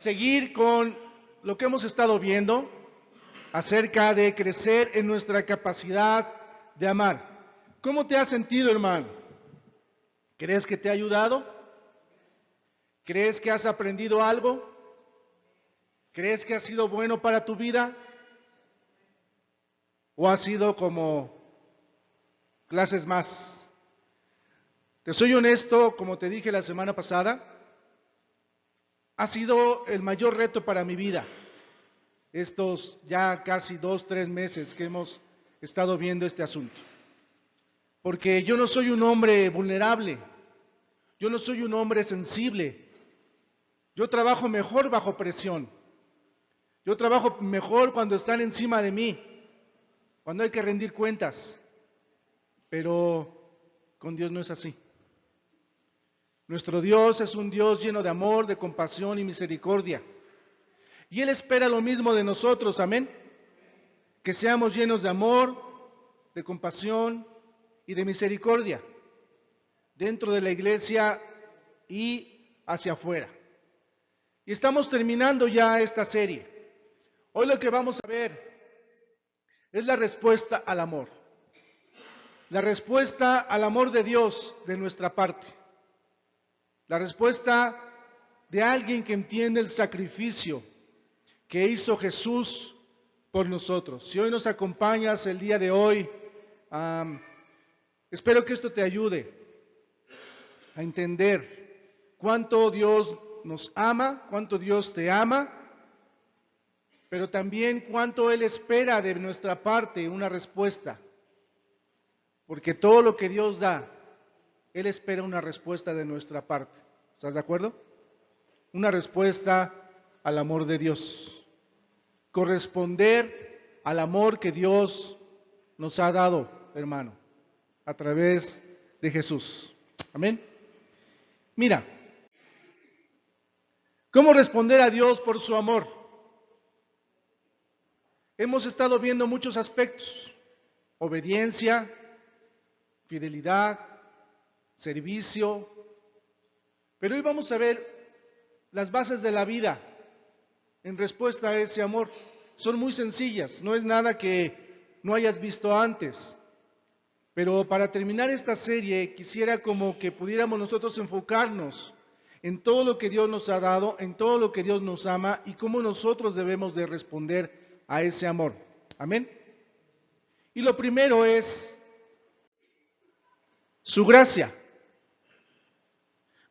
seguir con lo que hemos estado viendo acerca de crecer en nuestra capacidad de amar. ¿Cómo te has sentido, hermano? ¿Crees que te ha ayudado? ¿Crees que has aprendido algo? ¿Crees que ha sido bueno para tu vida? ¿O ha sido como clases más? Te soy honesto, como te dije la semana pasada, ha sido el mayor reto para mi vida. Estos ya casi 2-3 meses que hemos estado viendo este asunto. Porque yo no soy un hombre vulnerable, yo no soy un hombre sensible, yo trabajo mejor bajo presión, yo trabajo mejor cuando están encima de mí, cuando hay que rendir cuentas, pero con Dios no es así. Nuestro Dios es un Dios lleno de amor, de compasión y misericordia. Y Él espera lo mismo de nosotros, amén. Que seamos llenos de amor, de compasión y de misericordia, dentro de la iglesia y hacia afuera. Y estamos terminando ya esta serie. Hoy lo que vamos a ver es la respuesta al amor. La respuesta al amor de Dios de nuestra parte. La respuesta de alguien que entiende el sacrificio que hizo Jesús por nosotros. Si hoy nos acompañas el día de hoy, espero que esto te ayude a entender cuánto Dios nos ama, cuánto Dios te ama, pero también cuánto Él espera de nuestra parte una respuesta. Porque todo lo que Dios da, Él espera una respuesta de nuestra parte. ¿Estás de acuerdo? Una respuesta al amor de Dios. Corresponder al amor que Dios nos ha dado, hermano, a través de Jesús. Amén. Mira, ¿cómo responder a Dios por su amor? Hemos estado viendo muchos aspectos: obediencia, fidelidad, servicio. Pero hoy vamos a ver las bases de la vida en respuesta a ese amor. Son muy sencillas, no es nada que no hayas visto antes. Pero para terminar esta serie quisiera como que pudiéramos nosotros enfocarnos en todo lo que Dios nos ha dado, en todo lo que Dios nos ama y cómo nosotros debemos de responder a ese amor. Amén. Y lo primero es su gracia.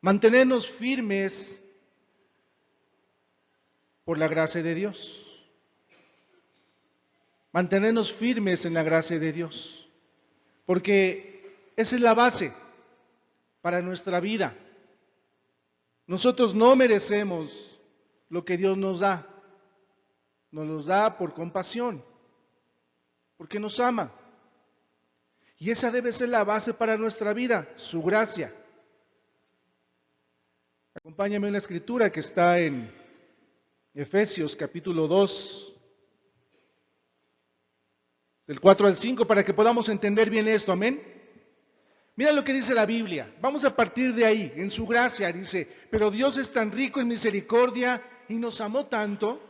Mantenernos firmes por la gracia de Dios. Mantenernos firmes en la gracia de Dios. Porque esa es la base para nuestra vida. Nosotros no merecemos lo que Dios nos da. Nos los da por compasión, porque nos ama. Y esa debe ser la base para nuestra vida, su gracia. Acompáñame en la escritura que está en Efesios capítulo 2, del 4 al 5, para que podamos entender bien esto, amén. Mira lo que dice la Biblia, vamos a partir de ahí, en su gracia, dice: pero Dios es tan rico en misericordia y nos amó tanto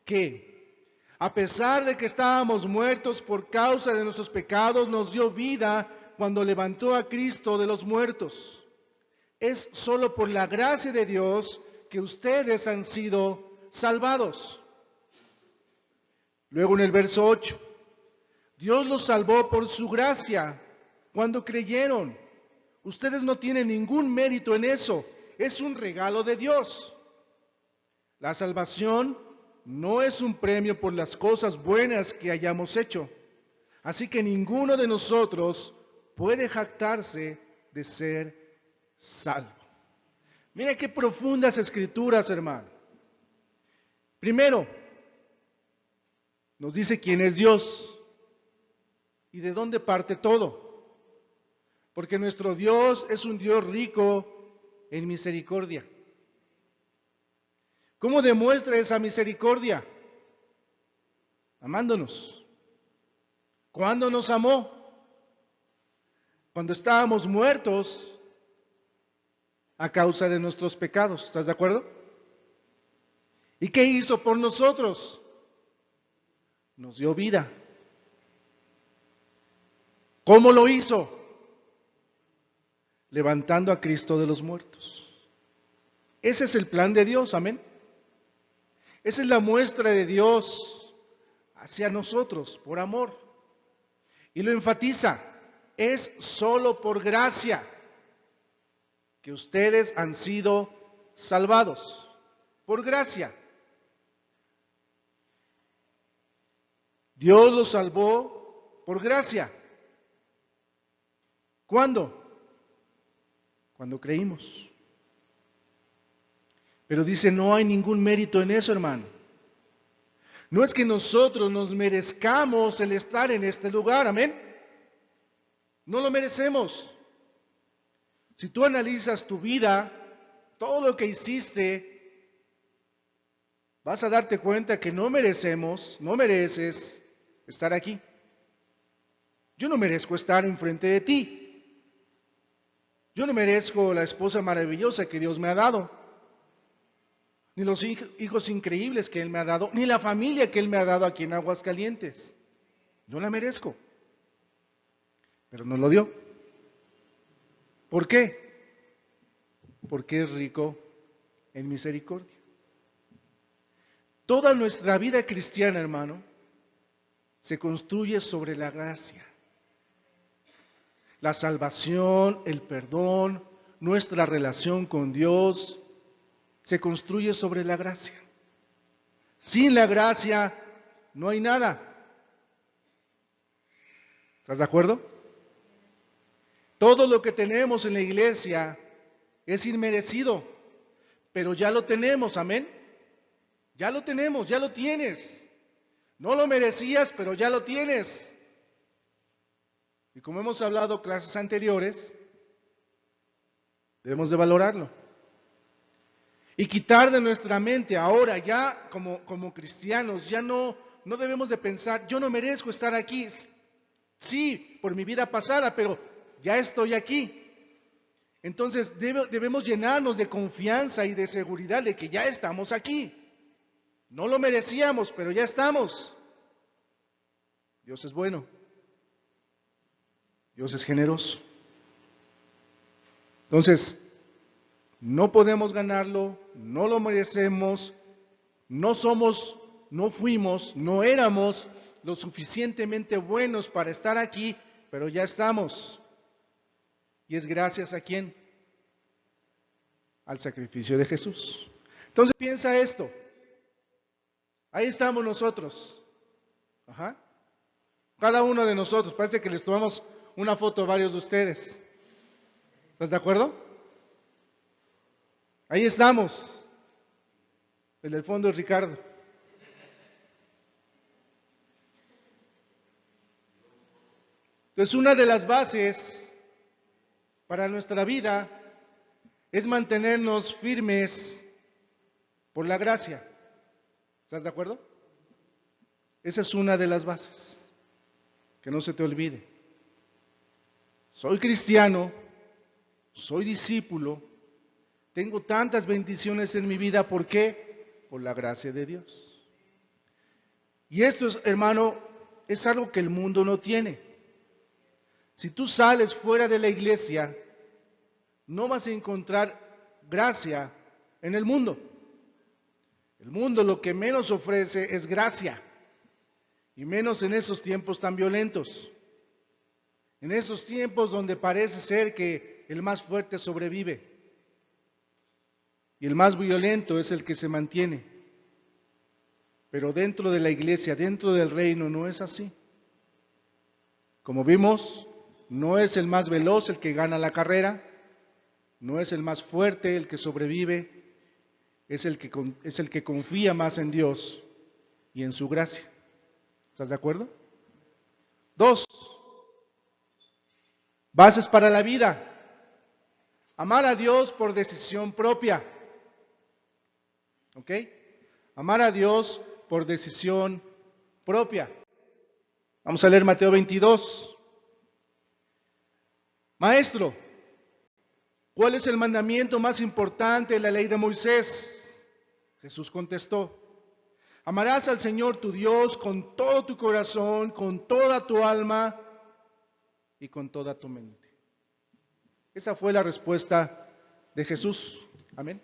que, a pesar de que estábamos muertos por causa de nuestros pecados, nos dio vida cuando levantó a Cristo de los muertos. Es solo por la gracia de Dios que ustedes han sido salvados. Luego en el verso 8, Dios los salvó por su gracia cuando creyeron. Ustedes no tienen ningún mérito en eso, es un regalo de Dios. La salvación no es un premio por las cosas buenas que hayamos hecho, así que ninguno de nosotros puede jactarse de ser salvo. Mira qué profundas escrituras, hermano. Primero, nos dice quién es Dios y de dónde parte todo. Porque nuestro Dios es un Dios rico en misericordia. ¿Cómo demuestra esa misericordia? Amándonos. ¿Cuándo nos amó? Cuando estábamos muertos a causa de nuestros pecados. ¿Estás de acuerdo? ¿Y qué hizo por nosotros? Nos dio vida. ¿Cómo lo hizo? Levantando a Cristo de los muertos. Ese es el plan de Dios, amén. Esa es la muestra de Dios hacia nosotros, por amor. Y lo enfatiza, es solo por gracia que ustedes han sido salvados. Por gracia. Dios los salvó por gracia. ¿Cuándo? Cuando creímos. Pero dice, no hay ningún mérito en eso, hermano. No es que nosotros nos merezcamos el estar en este lugar, amén. No lo merecemos. Si tú analizas tu vida, todo lo que hiciste, vas a darte cuenta que no mereces estar aquí. Yo no merezco estar enfrente de ti. Yo no merezco la esposa maravillosa que Dios me ha dado, ni los hijos increíbles que Él me ha dado, ni la familia que Él me ha dado aquí en Aguascalientes. No la merezco, pero nos lo dio. ¿Por qué? Porque es rico en misericordia. Toda nuestra vida cristiana, hermano, se construye sobre la gracia. La salvación, el perdón, nuestra relación con Dios, se construye sobre la gracia. Sin la gracia no hay nada. ¿Estás de acuerdo? Todo lo que tenemos en la iglesia es inmerecido, pero ya lo tenemos, amén. Ya lo tenemos, ya lo tienes. No lo merecías, pero ya lo tienes. Y como hemos hablado en clases anteriores, debemos de valorarlo. Y quitar de nuestra mente ahora ya como cristianos, ya no debemos de pensar, yo no merezco estar aquí. Sí, por mi vida pasada, pero ya estoy aquí. Entonces debemos llenarnos de confianza y de seguridad de que ya estamos aquí. No lo merecíamos, pero ya estamos. Dios es bueno. Dios es generoso. Entonces, no podemos ganarlo, no lo merecemos, no somos, no fuimos, no éramos lo suficientemente buenos para estar aquí, pero ya estamos. ¿Y es gracias a quién? Al sacrificio de Jesús. Entonces piensa esto. Ahí estamos nosotros. Ajá. Cada uno de nosotros. Parece que les tomamos una foto a varios de ustedes. ¿Estás de acuerdo? Ahí estamos. El del fondo es Ricardo. Entonces, una de las bases para nuestra vida es mantenernos firmes por la gracia. ¿Estás de acuerdo? Esa es una de las bases. Que no se te olvide. Soy cristiano, soy discípulo, tengo tantas bendiciones en mi vida, ¿por qué? Por la gracia de Dios. Y esto, hermano, es algo que el mundo no tiene. Si tú sales fuera de la iglesia, no vas a encontrar gracia en el mundo. El mundo lo que menos ofrece es gracia, y menos en esos tiempos tan violentos. En esos tiempos donde parece ser que el más fuerte sobrevive y el más violento es el que se mantiene. Pero dentro de la iglesia, dentro del reino, no es así. Como vimos, no es el más veloz el que gana la carrera, no es el más fuerte el que sobrevive, es el que confía más en Dios y en su gracia. ¿Estás de acuerdo? 2. Bases para la vida. Amar a Dios por decisión propia. ¿Ok? Amar a Dios por decisión propia. Vamos a leer Mateo 22. Maestro, ¿cuál es el mandamiento más importante de la ley de Moisés? Jesús contestó: amarás al Señor tu Dios con todo tu corazón, con toda tu alma y con toda tu mente. Esa fue la respuesta de Jesús. Amén.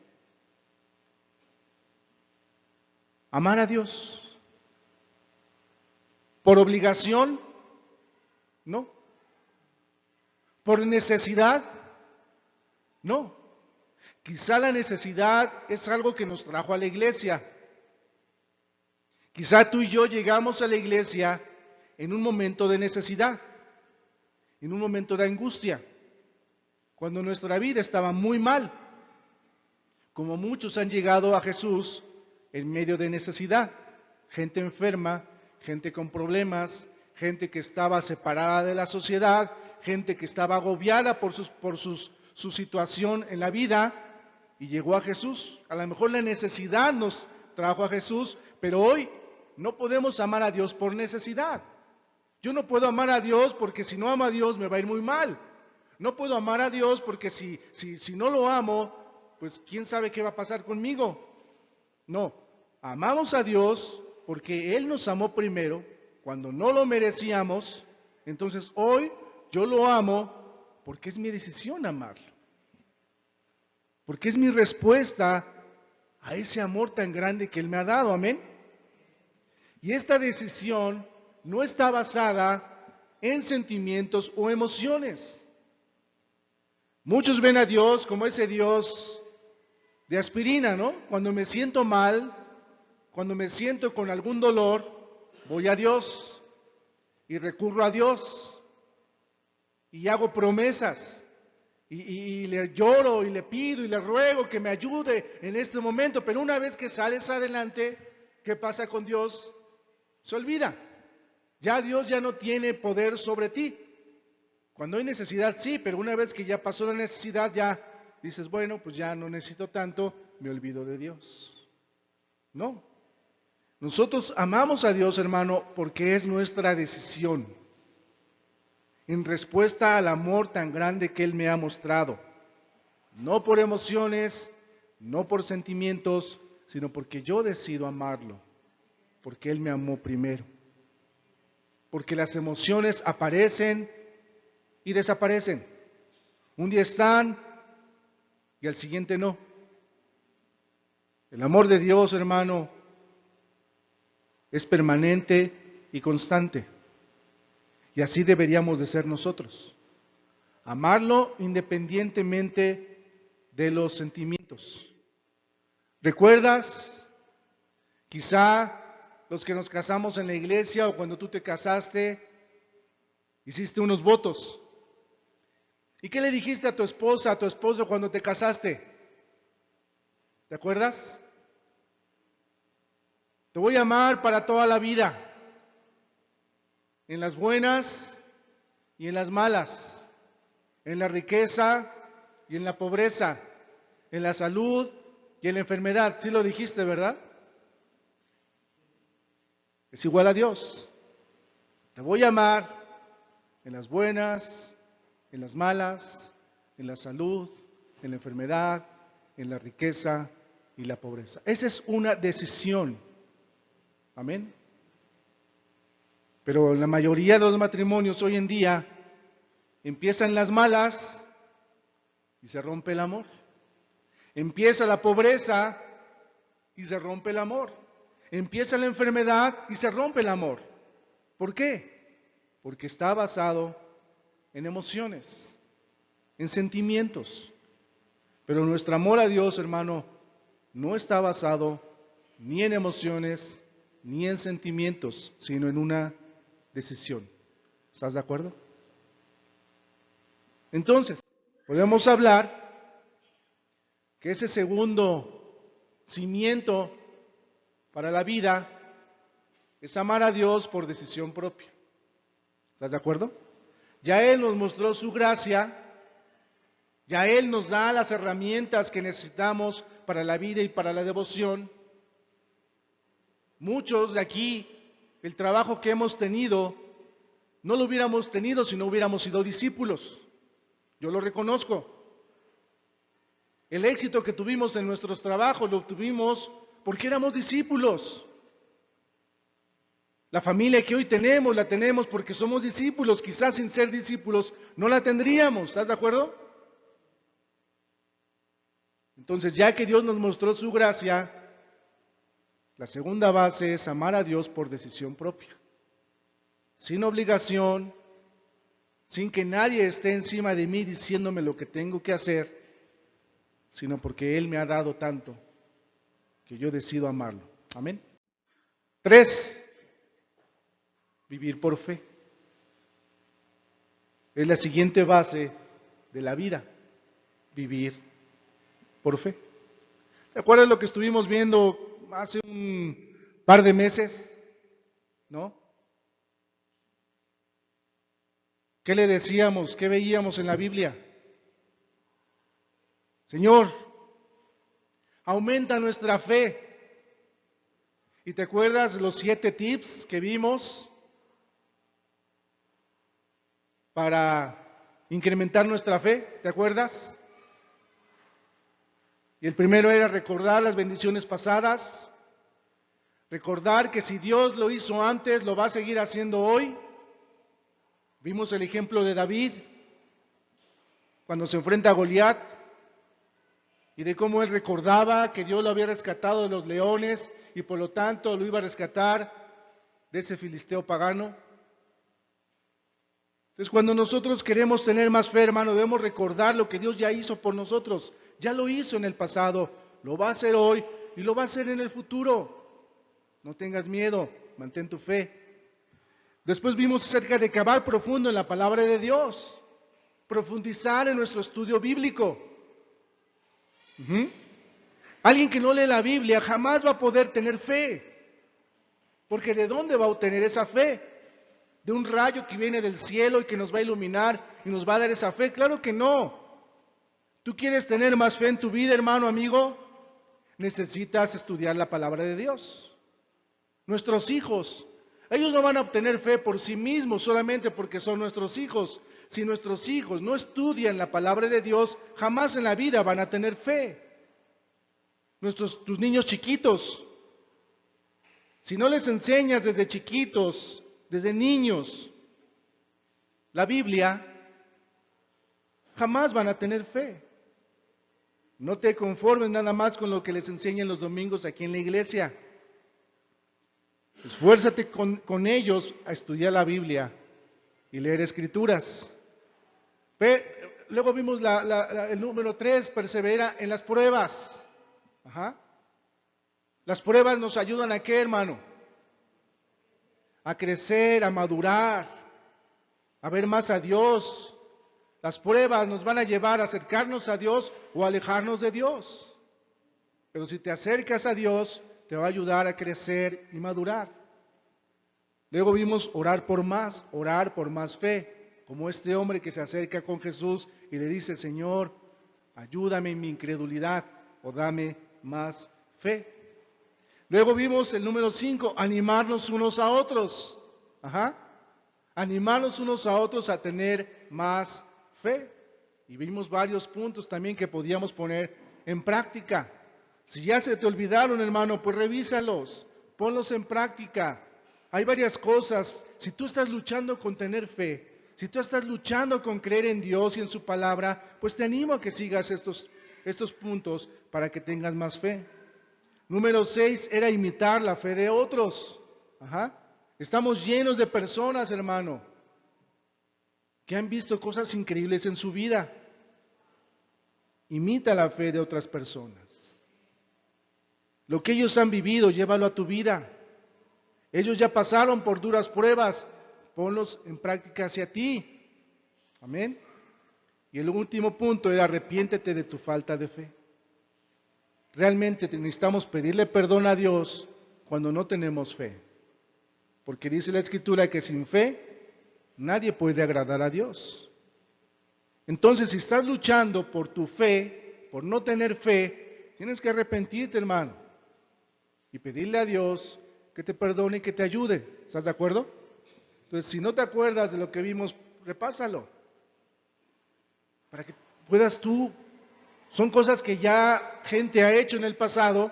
Amar a Dios. ¿Por obligación? No. ¿Por necesidad? No. Quizá la necesidad es algo que nos trajo a la iglesia. Quizá tú y yo llegamos a la iglesia en un momento de necesidad, en un momento de angustia, cuando nuestra vida estaba muy mal, como muchos han llegado a Jesús en medio de necesidad, gente enferma, gente con problemas, gente que estaba separada de la sociedad, gente que estaba agobiada por su situación en la vida y llegó a Jesús. A lo mejor la necesidad nos trajo a Jesús, pero hoy no podemos amar a Dios por necesidad. Yo no puedo amar a Dios porque si no amo a Dios me va a ir muy mal. No puedo amar a Dios porque si no lo amo, pues quién sabe qué va a pasar conmigo. No, amamos a Dios porque Él nos amó primero, cuando no lo merecíamos. Entonces hoy yo lo amo porque es mi decisión amarlo. Porque es mi respuesta a ese amor tan grande que Él me ha dado, amén. Y esta decisión no está basada en sentimientos o emociones. Muchos ven a Dios como ese Dios de aspirina, ¿no? Cuando me siento mal, cuando me siento con algún dolor, voy a Dios y recurro a Dios y hago promesas y le lloro y le pido y le ruego que me ayude en este momento, pero una vez que sales adelante, ¿qué pasa con Dios? Se olvida. Ya Dios ya no tiene poder sobre ti. Cuando hay necesidad, sí, pero una vez que ya pasó la necesidad, ya dices, bueno, pues ya no necesito tanto, me olvido de Dios. No. Nosotros amamos a Dios, hermano, porque es nuestra decisión. En respuesta al amor tan grande que Él me ha mostrado. No por emociones, no por sentimientos, sino porque yo decido amarlo. Porque Él me amó primero. Porque las emociones aparecen y desaparecen. Un día están y al siguiente no. El amor de Dios, hermano, es permanente y constante. Y así deberíamos de ser nosotros. Amarlo independientemente de los sentimientos. ¿Recuerdas? Quizá los que nos casamos en la iglesia o cuando tú te casaste, hiciste unos votos. ¿Y qué le dijiste a tu esposa, a tu esposo cuando te casaste? ¿Te acuerdas? Te voy a amar para toda la vida, en las buenas y en las malas, en la riqueza y en la pobreza, en la salud y en la enfermedad. Sí lo dijiste, ¿verdad? Es igual a Dios. Te voy a amar en las buenas, en las malas, en la salud, en la enfermedad, en la riqueza y la pobreza. Esa es una decisión. Amén. Pero la mayoría de los matrimonios hoy en día empiezan las malas y se rompe el amor. Empieza la pobreza y se rompe el amor. Empieza la enfermedad y se rompe el amor. ¿Por qué? Porque está basado en emociones, en sentimientos. Pero nuestro amor a Dios, hermano, no está basado ni en emociones ni en sentimientos, sino en una decisión. ¿Estás de acuerdo? Entonces, podemos hablar que ese segundo cimiento para la vida es amar a Dios por decisión propia. ¿Estás de acuerdo? Ya Él nos mostró su gracia, ya Él nos da las herramientas que necesitamos para la vida y para la devoción. Muchos de aquí, el trabajo que hemos tenido, no lo hubiéramos tenido si no hubiéramos sido discípulos. Yo lo reconozco. El éxito que tuvimos en nuestros trabajos lo obtuvimos porque éramos discípulos. La familia que hoy tenemos, la tenemos porque somos discípulos. Quizás sin ser discípulos no la tendríamos. ¿Estás de acuerdo? Entonces, ya que Dios nos mostró su gracia, la segunda base es amar a Dios por decisión propia. Sin obligación, sin que nadie esté encima de mí diciéndome lo que tengo que hacer, sino porque Él me ha dado tanto que yo decido amarlo. Amén. 3, vivir por fe. Es la siguiente base de la vida, vivir por fe. ¿Te acuerdas lo que estuvimos viendo hace un par de meses? ¿No? ¿Qué le decíamos? ¿Qué veíamos en la Biblia? Señor, aumenta nuestra fe. ¿Y te acuerdas los 7 tips que vimos para incrementar nuestra fe? ¿Te acuerdas? Y el primero era recordar las bendiciones pasadas, recordar que si Dios lo hizo antes, lo va a seguir haciendo hoy. Vimos el ejemplo de David, cuando se enfrenta a Goliat, y de cómo él recordaba que Dios lo había rescatado de los leones, y por lo tanto lo iba a rescatar de ese filisteo pagano. Entonces, cuando nosotros queremos tener más fe, hermano, debemos recordar lo que Dios ya hizo por nosotros. Ya lo hizo en el pasado, lo va a hacer hoy y lo va a hacer en el futuro. No tengas miedo, mantén tu fe. Después vimos acerca de cavar profundo en la palabra de Dios, profundizar en nuestro estudio bíblico. Alguien que no lee la Biblia jamás va a poder tener fe, porque ¿de dónde va a obtener esa fe? ¿De un rayo que viene del cielo y que nos va a iluminar y nos va a dar esa fe? Claro que no. ¿Tú quieres tener más fe en tu vida, hermano, amigo? Necesitas estudiar la palabra de Dios. Nuestros hijos, ellos no van a obtener fe por sí mismos solamente porque son nuestros hijos. Si nuestros hijos no estudian la palabra de Dios, jamás en la vida van a tener fe. Tus niños chiquitos, si no les enseñas desde chiquitos, desde niños, la Biblia, jamás van a tener fe. No te conformes nada más con lo que les enseñan los domingos aquí en la iglesia. Esfuérzate con ellos a estudiar la Biblia y leer escrituras. Luego vimos el número 3, persevera en las pruebas. Las pruebas nos ayudan a ¿qué, hermano? A crecer, a madurar, a ver más a Dios. Las pruebas nos van a llevar a acercarnos a Dios o a alejarnos de Dios. Pero si te acercas a Dios, te va a ayudar a crecer y madurar. Luego vimos orar por más fe, como este hombre que se acerca con Jesús y le dice, Señor, ayúdame en mi incredulidad o dame más fe. Luego vimos el número 5, animarnos unos a otros. Animarnos unos a otros a tener más fe. Y vimos varios puntos también que podíamos poner en práctica. Si ya se te olvidaron, hermano, pues revísalos, ponlos en práctica. Hay varias cosas. Si tú estás luchando con tener fe, si tú estás luchando con creer en Dios y en su palabra, pues te animo a que sigas estos puntos para que tengas más fe. Número 6 era imitar la fe de otros. Estamos llenos de personas, hermano, que han visto cosas increíbles en su vida. Imita la fe de otras personas. Lo que ellos han vivido, llévalo a tu vida. Ellos ya pasaron por duras pruebas, ponlos en práctica hacia ti. Amén. Y el último punto era arrepiéntete de tu falta de fe. Realmente necesitamos pedirle perdón a Dios cuando no tenemos fe. Porque dice la Escritura que sin fe nadie puede agradar a Dios. Entonces, si estás luchando por tu fe, por no tener fe, tienes que arrepentirte, hermano, y pedirle a Dios que te perdone y que te ayude. ¿Estás de acuerdo? Entonces, si no te acuerdas de lo que vimos, repásalo. Para que puedas tú, son cosas que ya gente ha hecho en el pasado,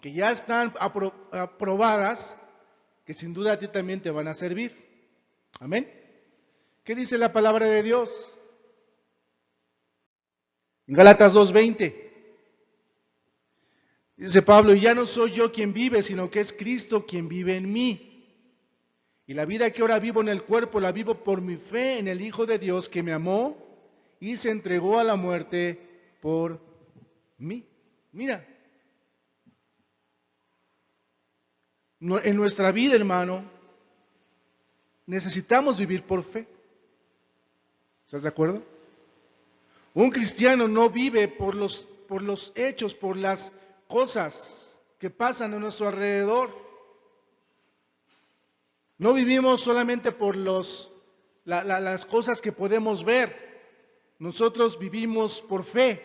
que ya están aprobadas, que sin duda a ti también te van a servir. Amén. ¿Qué dice la palabra de Dios? En Gálatas 2:20. Dice Pablo, y ya no soy yo quien vive, sino que es Cristo quien vive en mí. Y la vida que ahora vivo en el cuerpo, la vivo por mi fe en el Hijo de Dios que me amó y se entregó a la muerte por mí. Mira, en nuestra vida, hermano, necesitamos vivir por fe. ¿Estás de acuerdo? Un cristiano no vive por los hechos, por las cosas que pasan a nuestro alrededor. No vivimos solamente por las cosas que podemos ver. Nosotros vivimos por fe,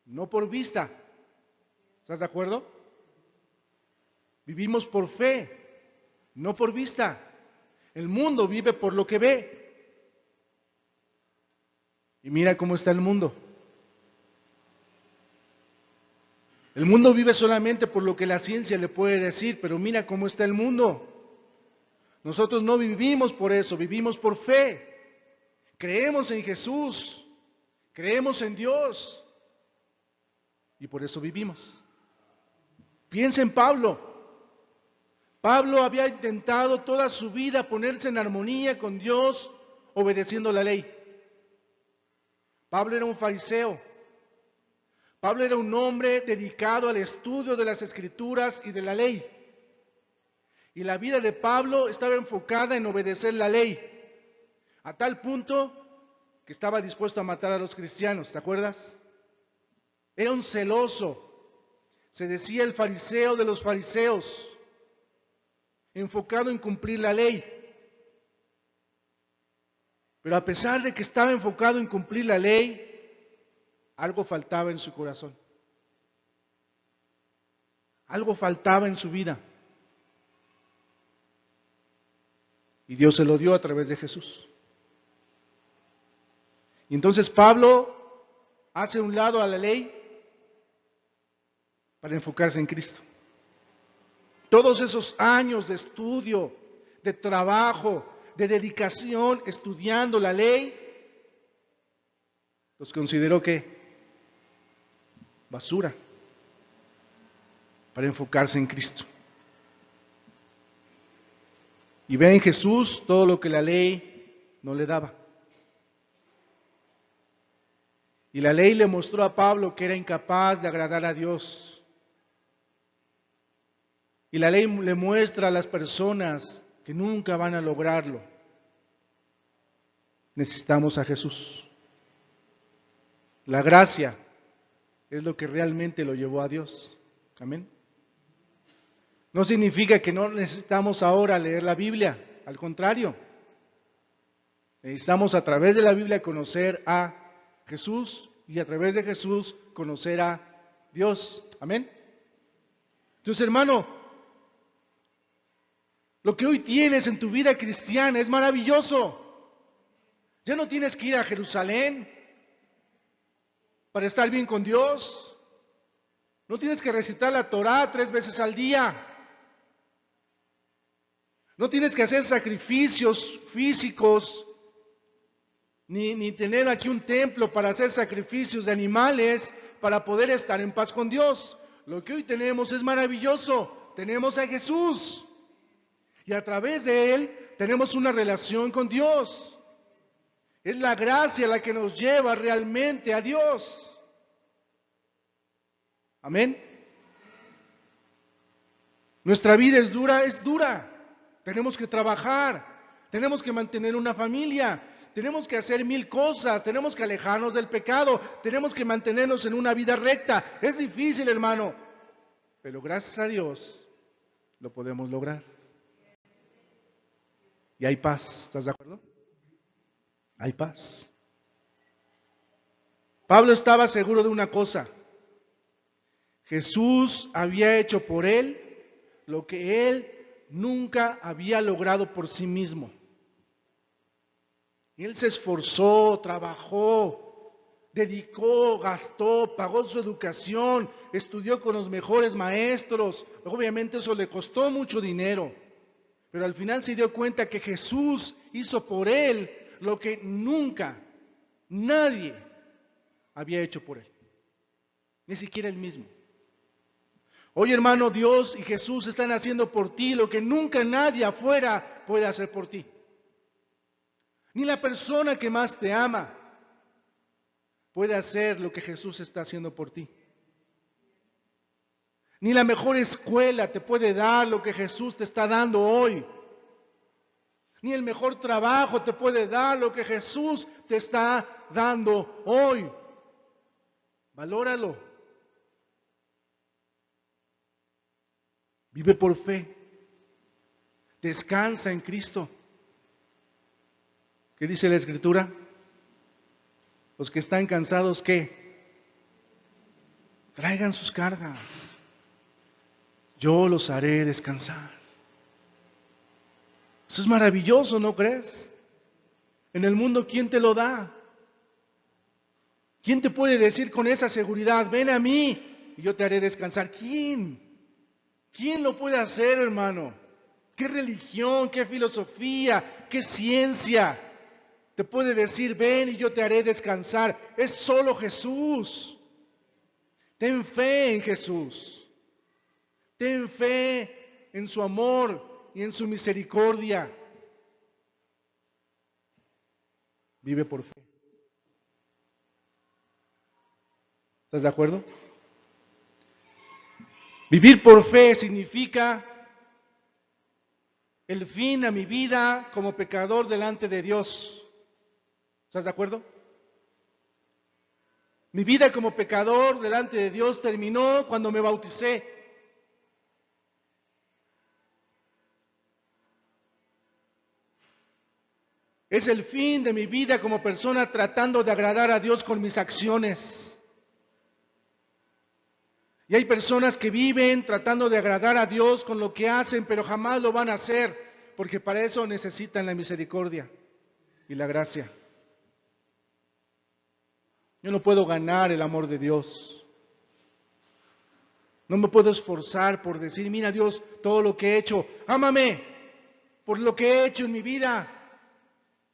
no por vista. ¿Estás de acuerdo? Vivimos por fe, no por vista. El mundo vive por lo que ve. Y mira cómo está el mundo. El mundo vive solamente por lo que la ciencia le puede decir, pero mira cómo está el mundo. Nosotros no vivimos por eso, vivimos por fe. Creemos en Jesús, creemos en Dios y por eso vivimos. Piensa en Pablo. Pablo había intentado toda su vida ponerse en armonía con Dios, obedeciendo la ley. Pablo era un fariseo. Pablo era un hombre dedicado al estudio de las Escrituras y de la ley. Y la vida de Pablo estaba enfocada en obedecer la ley, a tal punto que estaba dispuesto a matar a los cristianos, ¿te acuerdas? Era un celoso, se decía el fariseo de los fariseos, enfocado en cumplir la ley. Pero a pesar de que estaba enfocado en cumplir la ley, algo faltaba en su corazón. Algo faltaba en su vida. Y Dios se lo dio a través de Jesús. Y entonces Pablo hace un lado a la ley para enfocarse en Cristo. Todos esos años de estudio, de trabajo, de dedicación, estudiando la ley, los consideró que basura para enfocarse en Cristo. Y ve en Jesús todo lo que la ley no le daba. Y la ley le mostró a Pablo que era incapaz de agradar a Dios. Y la ley le muestra a las personas que nunca van a lograrlo. Necesitamos a Jesús. La gracia es lo que realmente lo llevó a Dios. Amén. No significa que no necesitamos ahora leer la Biblia, al contrario. Necesitamos a través de la Biblia conocer a Jesús y a través de Jesús conocer a Dios. Amén. Entonces, hermano, lo que hoy tienes en tu vida cristiana es maravilloso. Ya no tienes que ir a Jerusalén para estar bien con Dios. No tienes que recitar la Torá 3 veces al día. No tienes que hacer sacrificios físicos, ni tener aquí un templo para hacer sacrificios de animales para poder estar en paz con Dios. Lo que hoy tenemos es maravilloso. Tenemos a Jesús. Y a través de Él tenemos una relación con Dios. Es la gracia la que nos lleva realmente a Dios. Amén. Nuestra vida es dura. Tenemos que trabajar, tenemos que mantener una familia, tenemos que hacer 1000 cosas, tenemos que alejarnos del pecado, tenemos que mantenernos en una vida recta. Es difícil, hermano, pero gracias a Dios lo podemos lograr. Y hay paz, ¿estás de acuerdo? Hay paz. Pablo estaba seguro de una cosa: Jesús había hecho por él lo que él nunca había logrado por sí mismo. Él se esforzó, trabajó, dedicó, gastó, pagó su educación, estudió con los mejores maestros. Obviamente eso le costó mucho dinero, pero al final se dio cuenta que Jesús hizo por él lo que nunca nadie había hecho por él, ni siquiera él mismo. Hoy, hermano, Dios y Jesús están haciendo por ti lo que nunca nadie afuera puede hacer por ti. Ni la persona que más te ama puede hacer lo que Jesús está haciendo por ti. Ni la mejor escuela te puede dar lo que Jesús te está dando hoy. Ni el mejor trabajo te puede dar lo que Jesús te está dando hoy. Valóralo. Vive por fe. Descansa en Cristo. ¿Qué dice la Escritura? Los que están cansados, ¿qué? Traigan sus cargas. Yo los haré descansar. Eso es maravilloso, ¿no crees? En el mundo, ¿quién te lo da? ¿Quién te puede decir con esa seguridad, ven a mí y yo te haré descansar? ¿Quién? ¿Quién lo puede hacer, hermano? ¿Qué religión, qué filosofía, qué ciencia te puede decir, ven y yo te haré descansar? Es solo Jesús. Ten fe en Jesús. Ten fe en su amor y en su misericordia. Vive por fe. ¿Estás de acuerdo? Vivir por fe significa el fin a mi vida como pecador delante de Dios. ¿Estás de acuerdo? Mi vida como pecador delante de Dios terminó cuando me bauticé. Es el fin de mi vida como persona tratando de agradar a Dios con mis acciones. Y hay personas que viven tratando de agradar a Dios con lo que hacen, pero jamás lo van a hacer, porque para eso necesitan la misericordia y la gracia. Yo no puedo ganar el amor de Dios. No me puedo esforzar por decir, mira Dios, todo lo que he hecho, ámame por lo que he hecho en mi vida.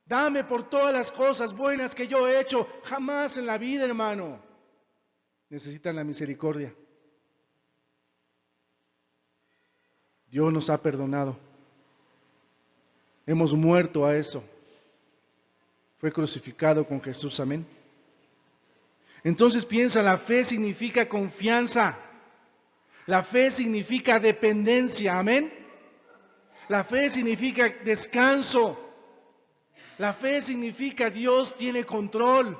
Dame por todas las cosas buenas que yo he hecho. Jamás en la vida, hermano. Necesitan la misericordia. Dios nos ha perdonado. Hemos muerto a eso. Fue crucificado con Jesús, amén. Entonces piensa, la fe significa confianza. La fe significa dependencia, amén. La fe significa descanso. La fe significa Dios tiene control.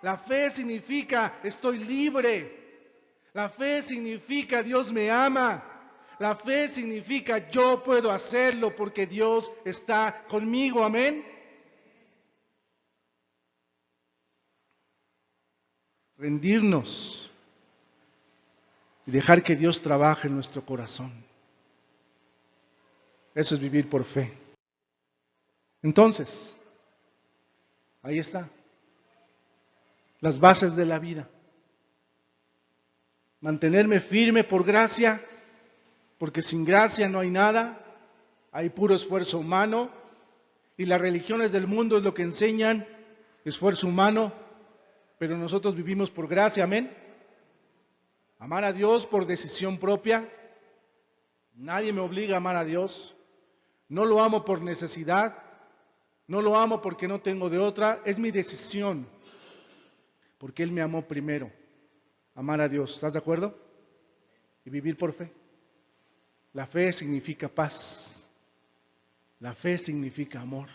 La fe significa estoy libre. La fe significa Dios me ama. La fe significa yo puedo hacerlo porque Dios está conmigo, amén. Rendirnos y dejar que Dios trabaje en nuestro corazón. Eso es vivir por fe. Entonces, ahí está. Las bases de la vida. Mantenerme firme por gracia, porque sin gracia no hay nada, hay puro esfuerzo humano, y las religiones del mundo es lo que enseñan, esfuerzo humano, pero nosotros vivimos por gracia, amén. Amar a Dios por decisión propia, nadie me obliga a amar a Dios, no lo amo por necesidad, no lo amo porque no tengo de otra, es mi decisión, porque Él me amó primero, amar a Dios, ¿estás de acuerdo? Y vivir por fe. La fe significa paz. La fe significa amor.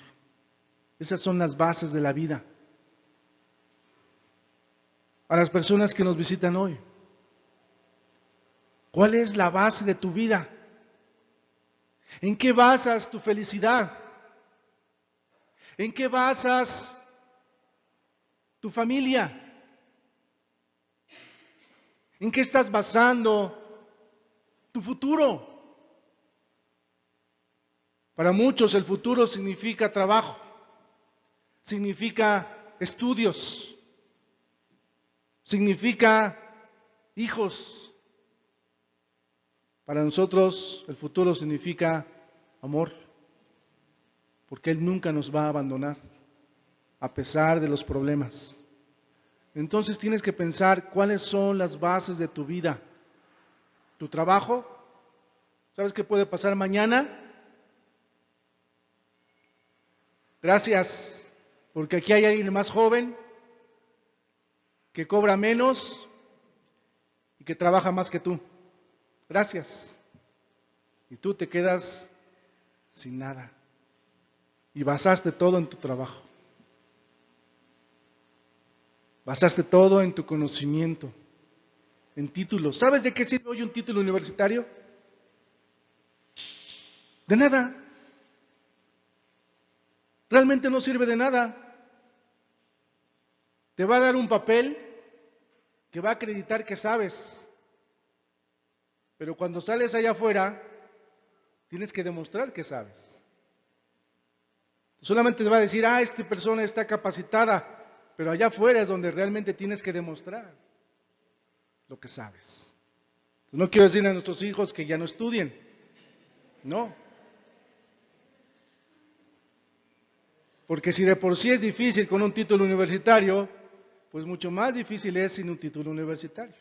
Esas son las bases de la vida. A las personas que nos visitan hoy, ¿cuál es la base de tu vida? ¿En qué basas tu felicidad? ¿En qué basas tu familia? ¿En qué estás basando tu futuro? Para muchos el futuro significa trabajo, significa estudios, significa hijos. Para nosotros el futuro significa amor, porque Él nunca nos va a abandonar, a pesar de los problemas. Entonces tienes que pensar cuáles son las bases de tu vida. Tu trabajo, ¿sabes qué puede pasar mañana? Gracias, porque aquí hay alguien más joven que cobra menos y que trabaja más que tú. Gracias. Y tú te quedas sin nada. Y basaste todo en tu trabajo. Basaste todo en tu conocimiento, en títulos. ¿Sabes de qué sirve hoy un título universitario? De nada. Realmente no sirve de nada. Te va a dar un papel que va a acreditar que sabes. Pero cuando sales allá afuera, tienes que demostrar que sabes. Solamente te va a decir, esta persona está capacitada, pero allá afuera es donde realmente tienes que demostrar lo que sabes. No quiero decirle a nuestros hijos que ya no estudien, no. Porque si de por sí es difícil con un título universitario, pues mucho más difícil es sin un título universitario.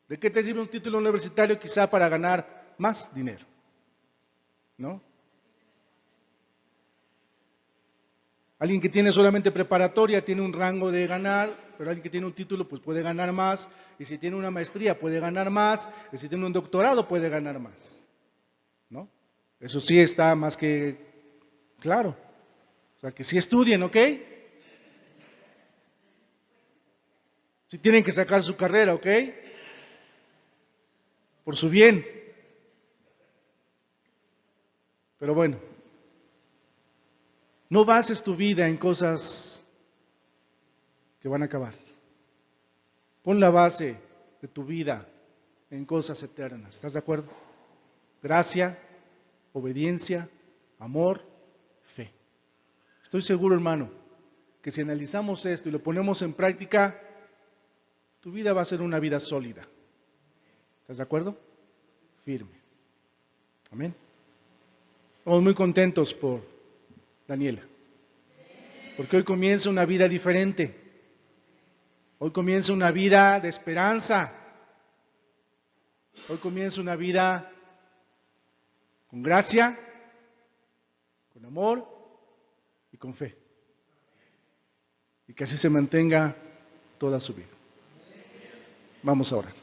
¿De qué te sirve un título universitario? Quizá para ganar más dinero, ¿no? Alguien que tiene solamente preparatoria tiene un rango de ganar, pero alguien que tiene un título pues puede ganar más, y si tiene una maestría puede ganar más, y si tiene un doctorado puede ganar más, ¿no? Eso sí está más que claro. O sea, que sí estudien, ¿ok? Sí tienen que sacar su carrera, ¿ok? Por su bien. Pero bueno, no bases tu vida en cosas que van a acabar. Pon la base de tu vida en cosas eternas. ¿Estás de acuerdo? Gracia, obediencia, amor, fe. Estoy seguro, hermano, que si analizamos esto y lo ponemos en práctica, tu vida va a ser una vida sólida. ¿Estás de acuerdo? Firme. Amén. Estamos muy contentos por Daniela, porque hoy comienza una vida diferente. Hoy comienza una vida de esperanza. Hoy comienza una vida con gracia, con amor y con fe. Y que así se mantenga toda su vida. Vamos a orar.